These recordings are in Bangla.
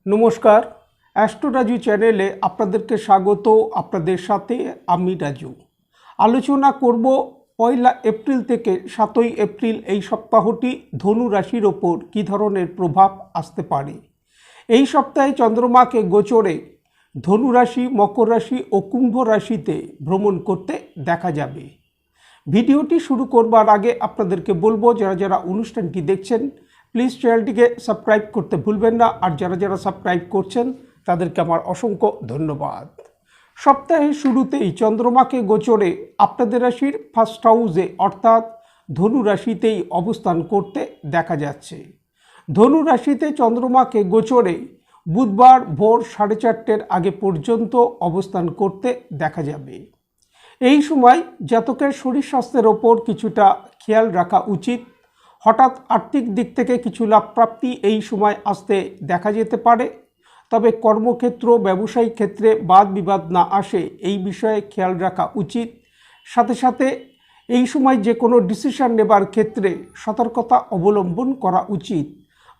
নমস্কার, অ্যাস্ট্রো রাজু চ্যানেলে আপনাদেরকে স্বাগত। আপনাদের সাথে আমি রাজু। আলোচনা করব 1 এপ্রিল থেকে 7 এপ্রিল এই সপ্তাহটি ধনু রাশির ওপর কী ধরনের প্রভাব আসতে পারে। এই সপ্তাহে চন্দ্রমাকে গোচরে ধনু রাশি, মকর রাশি ও কুম্ভ রাশিতে ভ্রমণ করতে দেখা যাবে। ভিডিওটি শুরু করবার আগে আপনাদেরকে বলবো, যারা যারা অনুষ্ঠানটি দেখছেন প্লিজ চ্যানেলটিকে সাবস্ক্রাইব করতে ভুলবেন না, আর যারা যারা সাবস্ক্রাইব করছেন তাদেরকে আমার অসংখ্য ধন্যবাদ। সপ্তাহের শুরুতেই চন্দ্রমাকে গোচরে আপনাদের রাশির ফার্স্ট হাউসে অর্থাৎ ধনু রাশিতেই অবস্থান করতে দেখা যাচ্ছে। ধনু রাশিতে চন্দ্রমাকে গোচরে বুধবার ভোর 4:30 আগে পর্যন্ত অবস্থান করতে দেখা যাবে। এই সময় জাতকের শরীর স্বাস্থ্যের ওপর কিছুটা খেয়াল রাখা উচিত। হঠাৎ আর্থিক দিক থেকে কিছু লাভ প্রাপ্তি এই সময় আসতে দেখা যেতে পারে, তবে কর্মক্ষেত্র, ব্যবসায়িক ক্ষেত্রে বাদ বিবাদ না আসে এই বিষয়ে খেয়াল রাখা উচিত। সাথে সাথে এই সময় যে কোনো ডিসিশন নেবার ক্ষেত্রে সতর্কতা অবলম্বন করা উচিত।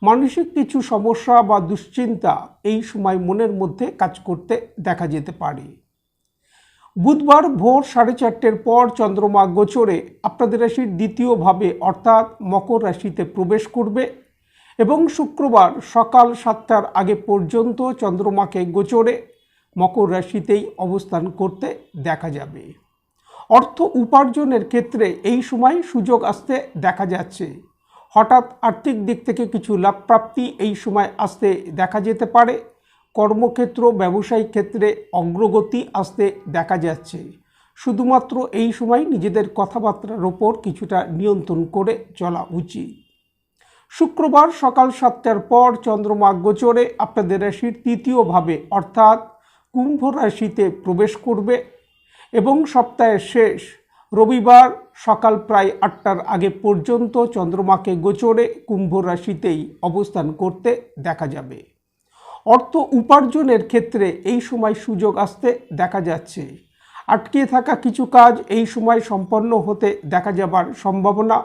মানসিক কিছু সমস্যা বা দুশ্চিন্তা এই সময় মনের মধ্যে কাজ করতে দেখা যেতে পারে। বুধবার ভোর 4:30 পর চন্দ্রমা গোচরে আপনাদের রাশির দ্বিতীয়ভাবে অর্থাৎ মকর রাশিতে প্রবেশ করবে এবং শুক্রবার সকাল 7টার আগে পর্যন্ত চন্দ্রমাকে গোচরে মকর রাশিতেই অবস্থান করতে দেখা যাবে। অর্থ উপার্জনের ক্ষেত্রে এই সময় সুযোগ আসতে দেখা যাচ্ছে। হঠাৎ আর্থিক দিক থেকে কিছু লাভ প্রাপ্তি এই সময় আসতে দেখা যেতে পারে। কর্মক্ষেত্র, ব্যবসায়িক ক্ষেত্রে অগ্রগতি আসতে দেখা যাচ্ছে। শুধুমাত্র এই সময় নিজেদের কথাবার্তার ওপর কিছুটা নিয়ন্ত্রণ করে চলা উচিত। শুক্রবার সকাল 7টার পর চন্দ্রমা গোচরে আপনাদের রাশির তৃতীয়ভাবে অর্থাৎ কুম্ভ রাশিতে প্রবেশ করবে এবং সপ্তাহের শেষ রবিবার সকাল প্রায় 8টার আগে পর্যন্ত চন্দ্রমাকে গোচরে কুম্ভ রাশিতেই অবস্থান করতে দেখা যাবে। অর্থ উপার্জনের ক্ষেত্রে এই সময় সুযোগ আসতে দেখা যাচ্ছে। আটকে থাকা কিছু কাজ এই সময় সম্পন্ন হতে দেখা যাবার সম্ভাবনা।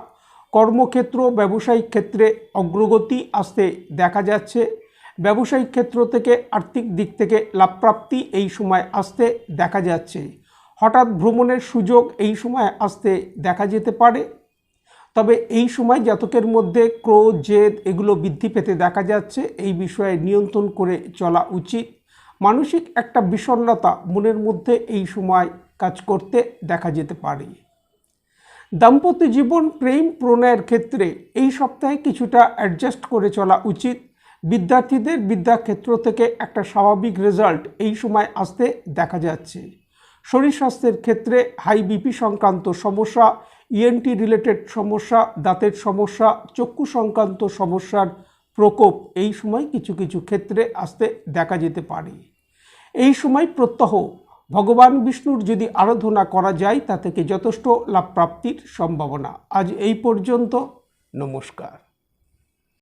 কর্মক্ষেত্র, ব্যবসায়িক ক্ষেত্রে অগ্রগতি আসতে দেখা যাচ্ছে। ব্যবসায়িক ক্ষেত্র থেকে আর্থিক দিক থেকে লাভপ্রাপ্তি এই সময় আসতে দেখা যাচ্ছে। হঠাৎ ভ্রমণের সুযোগ এই সময় আসতে দেখা যেতে পারে, তবে এই সময় জাতকের মধ্যে ক্রোধ, জেদ এগুলো বৃদ্ধি পেতে দেখা যাচ্ছে। এই বিষয়ে নিয়ন্ত্রণ করে চলা উচিত। মানসিক একটা বিষণ্ণতা মনের মধ্যে এই সময় কাজ করতে দেখা যেতে পারে। দাম্পত্য জীবন, প্রেম প্রণয়ের ক্ষেত্রে এই সপ্তাহে কিছুটা অ্যাডজাস্ট করে চলা উচিত। বিদ্যার্থীদের বিদ্যাক্ষেত্র থেকে একটা স্বাভাবিক রেজাল্ট এই সময় আসতে দেখা যাচ্ছে। শরীর স্বাস্থ্যের ক্ষেত্রে হাই বিপি সংক্রান্ত সমস্যা, ইএনটি রিলেটেড সমস্যা, দাঁতের সমস্যা, চক্ষু সংক্রান্ত সমস্যার প্রকোপ এই সময় কিছু কিছু ক্ষেত্রে আসতে দেখা যেতে পারে। এই সময় প্রত্যহ ভগবান বিষ্ণুর যদি আরাধনা করা যায় তা থেকে যথেষ্ট লাভ প্রাপ্তির সম্ভাবনা। আজ এই পর্যন্ত। নমস্কার।